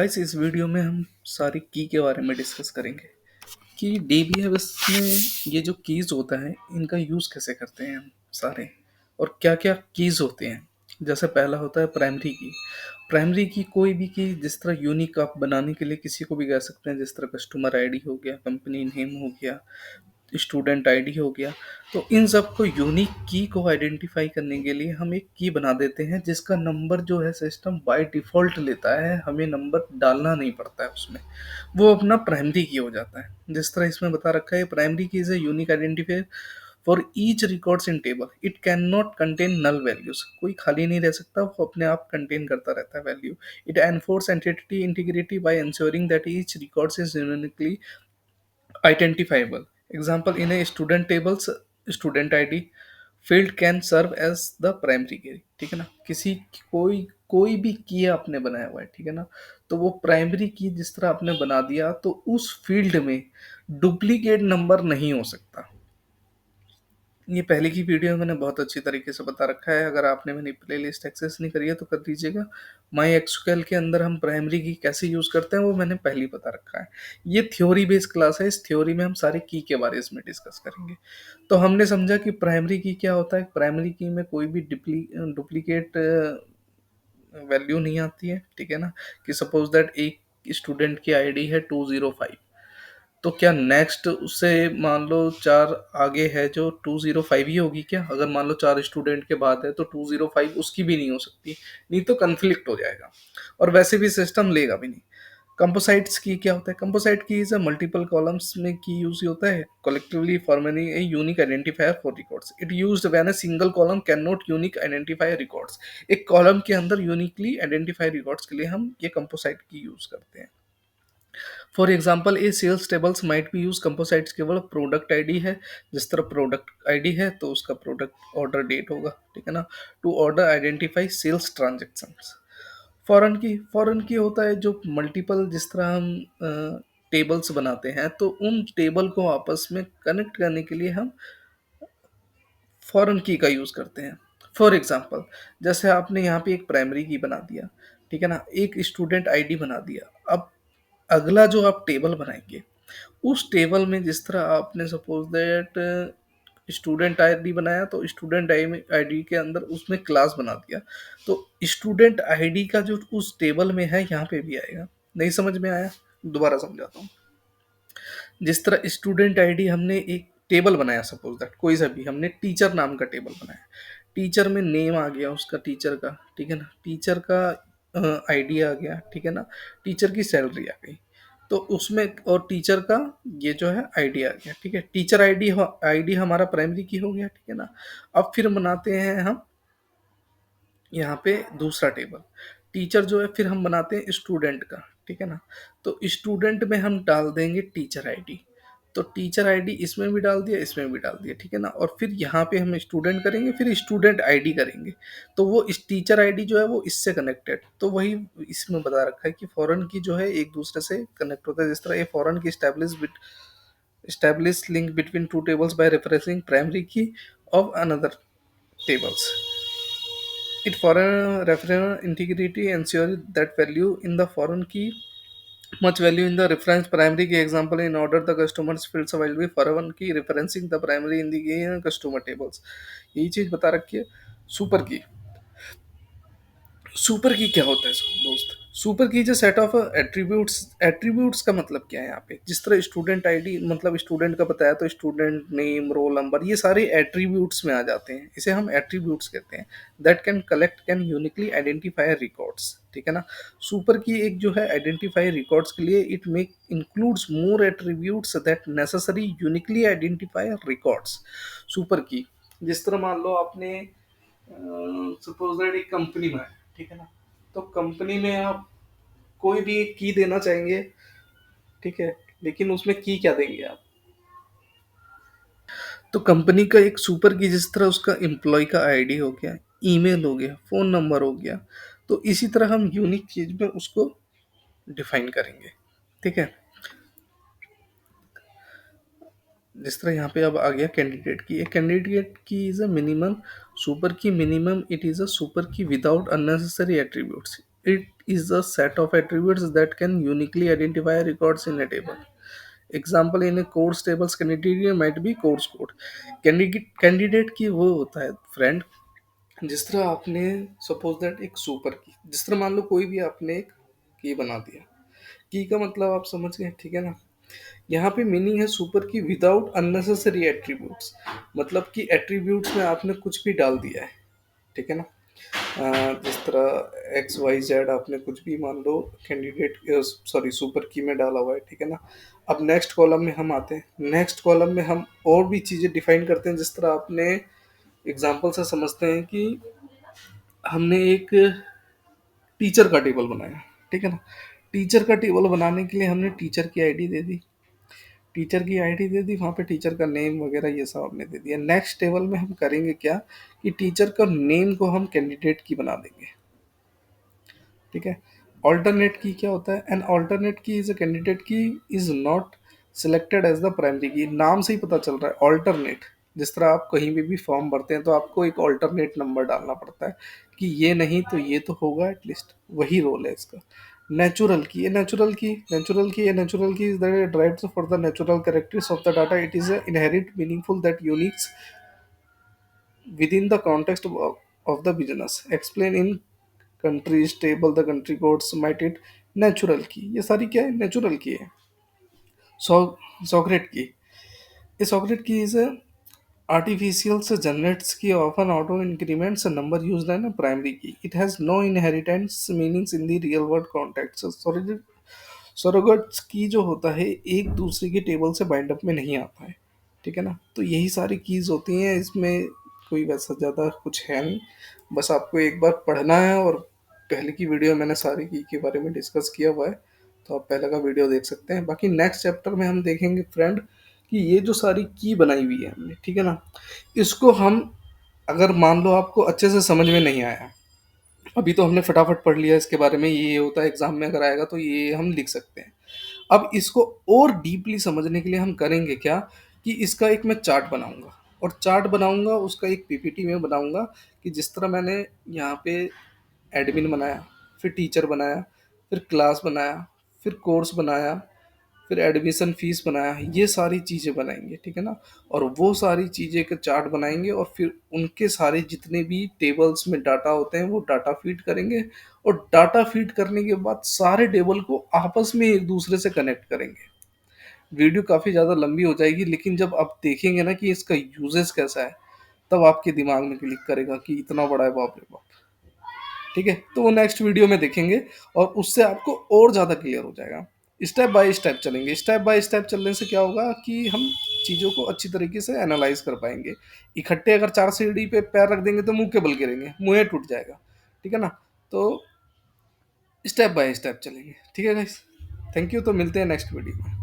Guys इस video में हम सारी की के बारे में डिस्कस करेंगे कि डीबीएमएस में ये जो कीज होता है इनका यूज़ कैसे करते हैं हम सारे और क्या क्या कीज होते हैं। जैसे पहला होता है प्राइमरी की कोई भी की जिस तरह यूनिक आप बनाने के लिए किसी को भी कह सकते हैं, जिस तरह कस्टमर आईडी हो गया, कंपनी नेम हो गया, स्टूडेंट आईडी हो गया। तो इन सब को यूनिक की को आइडेंटिफाई करने के लिए हम एक की बना देते हैं जिसका नंबर जो है सिस्टम बाय डिफ़ॉल्ट लेता है, हमें नंबर डालना नहीं पड़ता है उसमें। वो अपना प्राइमरी की हो जाता है। जिस तरह इसमें बता रखा है primary key is a unique identifier for each records in table, it can not contain null values. कोई खाली नहीं रह सकता, वो अपने आप कंटेन करता रहता है value. It enforce entity integrity by ensuring that each records is uniquely identifiable. Example, in a student tables, student id field can serve as the primary key। ठीक है ना, किसी कोई कोई भी की आपने बनाया हुआ है, ठीक है ना, तो वो प्राइमरी की जिस तरह आपने बना दिया तो उस फील्ड में डुप्लीकेट नंबर नहीं हो सकता। ये पहले की वीडियो में मैंने बहुत अच्छी तरीके से बता रखा है, अगर आपने मेरी प्लेलिस्ट एक्सेस नहीं करी है तो कर दीजिएगा। माई एक्सक्यूएल के अंदर हम प्राइमरी की कैसे यूज़ करते हैं वो मैंने पहले ही बता रखा है। ये थ्योरी बेस्ड क्लास है, इस थ्योरी में हम सारे की के बारे में डिस्कस करेंगे। तो हमने समझा कि प्राइमरी की क्या होता है। प्राइमरी की में कोई भी डुप्लीकेट वैल्यू नहीं आती है, ठीक है ना। कि सपोज दैट एक स्टूडेंट की आईडी है 205, तो क्या नेक्स्ट उससे मान लो चार आगे है जो 205 ही होगी क्या? अगर मान लो चार स्टूडेंट के बाद है तो 205 उसकी भी नहीं हो सकती, नहीं तो कन्फ्लिक्ट हो जाएगा और वैसे भी सिस्टम लेगा भी नहीं। कंपोसाइट्स की क्या होता है? कंपोसाइट की इज अ मल्टीपल कॉलम्स में की यूज होता है collectively forming a unique identifier for records. It used when a single column can not unique identify records. एक कॉलम के अंदर यूनिकली आइडेंटिफाई रिकॉर्ड्स के लिए हम ये कंपोसाइट की यूज करते हैं। For example a sales tables might be use composites केवल प्रोडक्ट आईडी है, जिस तरह प्रोडक्ट आईडी है तो उसका प्रोडक्ट ऑर्डर डेट होगा, ठीक है ना। To order identify sales transactions. Foreign key होता है जो मल्टीपल, जिस तरह हम टेबल्स बनाते हैं तो उन टेबल को आपस में कनेक्ट करने के लिए हम फॉरेन की का यूज़ करते हैं। फॉर एग्जांपल, जैसे आपने यहाँ पे एक प्राइमरी की बना दिया, ठीक है ना, एक स्टूडेंट आईडी बना दिया। अब अगला जो आप टेबल बनाएंगे उस टेबल में जिस तरह आपने सपोज दैट स्टूडेंट आईडी बनाया तो स्टूडेंट आईडी के अंदर उसमें क्लास बना दिया, तो स्टूडेंट आईडी का जो उस टेबल में है यहाँ पे भी आएगा। नहीं समझ में आया? दोबारा समझाता हूँ। जिस तरह स्टूडेंट आईडी हमने एक टेबल बनाया, सपोज दैट कोई सा भी हमने टीचर नाम का टेबल बनाया, टीचर में नेम आ गया उसका टीचर का, ठीक है ना, टीचर का आईडी आ गया, ठीक है ना, टीचर की सैलरी आ गई, तो उसमें और टीचर का ये जो है आईडी आ गया, ठीक है। टीचर आईडी हमारा प्राइमरी की हो गया, ठीक है ना। अब फिर बनाते हैं हम यहाँ पे दूसरा टेबल, टीचर जो है फिर हम बनाते हैं स्टूडेंट का, ठीक है ना। तो स्टूडेंट में हम डाल देंगे टीचर आईडी, तो टीचर आईडी इसमें भी डाल दिया, इसमें भी डाल दिया, ठीक है ना। और फिर यहाँ पे हम स्टूडेंट करेंगे, फिर स्टूडेंट आईडी करेंगे, तो वो इस टीचर आईडी जो है वो इससे कनेक्टेड, तो वही इसमें बता रखा है कि फॉरेन की जो है एक दूसरे से कनेक्ट होता है। जिस तरह ये फॉरेन की establish link between two tables by referencing primary key of another tables. It foreign reference integrity ensures that value in the foreign key much value in the reference primary key. Example, in order the customers fields will be foreign key referencing the primary in the key customer tables। यही चीज बता रखी है। Super की super की क्या होता है दोस्त? सुपर की जो सेट ऑफ एट्रीब्यूट्स, एट्रीब्यूट्स का मतलब क्या है यहाँ पे? जिस तरह स्टूडेंट आईडी मतलब स्टूडेंट का बताया तो स्टूडेंट नेम, रोल नंबर, ये सारे एट्रीब्यूट्स में आ जाते हैं, इसे हम एट्रीब्यूट्स कहते हैं। That can uniquely identify records, ठीक है ना। सुपर की एक जो है आइडेंटिफाई रिकॉर्ड्स के लिए it make includes more attributes that necessary uniquely identify records. Super की जिस तरह मान लो आपने सपोज दैट एक कंपनी में है, ठीक है ना, तो कंपनी में आप कोई भी एक की देना चाहेंगे, ठीक है, लेकिन उसमें की क्या देंगे आप? तो कंपनी का एक सुपर की जिस तरह उसका एम्प्लॉय का आईडी हो गया, ईमेल हो गया, फोन नंबर हो गया, तो इसी तरह हम यूनिक चीज में उसको डिफाइन करेंगे, ठीक है। जिस तरह यहाँ पे अब आ गया कैंडिडेट की, एक candidate key is a minimum super key, minimum it is a super key without unnecessary attributes. It is a set of attributes that can uniquely identify records in a table. Example, in a course tables candidate might be course code. Candidate की वो होता है friend, जिस तरह आपने suppose that एक super की, जिस तरह मान लो कोई भी आपने एक की बना दिया, की का मतलब आप समझ गए, ठीक है ना। यहाँ पे मीनिंग है super key without unnecessary attributes, मतलब कि एट्रीब्यूट्स में आपने कुछ भी डाल दिया है, ठीक है ना। जिस तरह एक्स वाई जेड आपने कुछ भी मान लो कैंडिडेट, सॉरी सुपर की में डाला हुआ है, ठीक है ना। अब नेक्स्ट कॉलम में हम आते हैं, नेक्स्ट कॉलम में हम और भी चीज़ें डिफाइन करते हैं, जिस तरह आपने एग्जांपल से समझते हैं कि हमने एक टीचर का टेबल बनाया, ठीक है ना। टीचर का टेबल बनाने के लिए हमने टीचर की आईडी दे दी, टीचर की आईडी दे दी, वहाँ पे टीचर का नेम वगैरह ये सब हमने दे दिया। नेक्स्ट टेबल में हम करेंगे क्या कि टीचर का नेम को हम कैंडिडेट की बना देंगे, ठीक है। ऑल्टरनेट की क्या होता है, an alternate key is a candidate key is not selected as the primary key, नाम से ही पता चल रहा है ऑल्टरनेट। जिस तरह आप कहीं भी फॉर्म भरते हैं तो आपको एक ऑल्टरनेट नंबर डालना पड़ता है कि ये नहीं तो ये तो होगा एटलीस्ट, वही रोल है इसका। नेचुरल की, ये नेचुरल की, नेचुरल की, ये नेचुरल की is the drives for the natural characteristics of the data, it is inherit meaningful that Unix within the context of the business, explain in countries table the country codes might it, natural की ये सारी क्या है, natural की है। सो सॉक्रेट की, ये सॉक्रेट की इज artificial generates की often auto increments a number used in a primary key, it has no inheritance meanings in the real world context। Surrogates की जो होता है एक दूसरे के टेबल से बाइंड अप में नहीं आता है, ठीक है ना। तो यही सारी कीज होती हैं, इसमें कोई वैसा ज़्यादा कुछ है नहीं, बस आपको एक बार पढ़ना है। और पहले की वीडियो मैंने सारी की के बारे में डिस्कस किया हुआ है, तो आप पहले का वीडियो देख सकते हैं। बाकी नेक्स्ट चैप्टर में हम देखेंगे फ्रेंड कि ये जो सारी की बनाई हुई है हमने, ठीक है ना, इसको हम, अगर मान लो आपको अच्छे से समझ में नहीं आया, अभी तो हमने फटाफट पढ़ लिया इसके बारे में, ये होता है एग्जाम में अगर आएगा तो ये हम लिख सकते हैं। अब इसको और डीपली समझने के लिए हम करेंगे क्या कि इसका एक मैं चार्ट बनाऊंगा, और चार्ट बनाऊंगा उसका एक पीपीटी में बनाऊंगा, कि जिस तरह मैंने यहाँ पे एडमिन बनाया, फिर टीचर बनाया, फिर क्लास बनाया, फिर कोर्स बनाया, फिर एडमिशन फीस बनाया, ये सारी चीज़ें बनाएंगे, ठीक है ना। और वो सारी चीज़ें का चार्ट बनाएंगे, और फिर उनके सारे जितने भी टेबल्स में डाटा होते हैं वो डाटा फीड करेंगे, और डाटा फीड करने के बाद सारे टेबल को आपस में एक दूसरे से कनेक्ट करेंगे। वीडियो काफ़ी ज़्यादा लंबी हो जाएगी, लेकिन जब आप देखेंगे ना कि इसका यूजेस कैसा है, तब आपके दिमाग में क्लिक करेगा कि इतना बड़ा है, बाप रे बाप। ठीक है, तो वो नेक्स्ट वीडियो में देखेंगे, और उससे आपको और ज़्यादा क्लियर हो जाएगा। स्टेप बाय स्टेप चलेंगे, स्टेप बाय स्टेप चलने से क्या होगा कि हम चीज़ों को अच्छी तरीके से एनालाइज कर पाएंगे। इकट्ठे अगर 4 सीढ़ी पे पैर रख देंगे तो मुंह के बल गिरेंगे, मुंह टूट जाएगा, ठीक है ना। तो स्टेप बाय स्टेप चलेंगे, ठीक है गाइस। थैंक यू, तो मिलते हैं नेक्स्ट वीडियो में।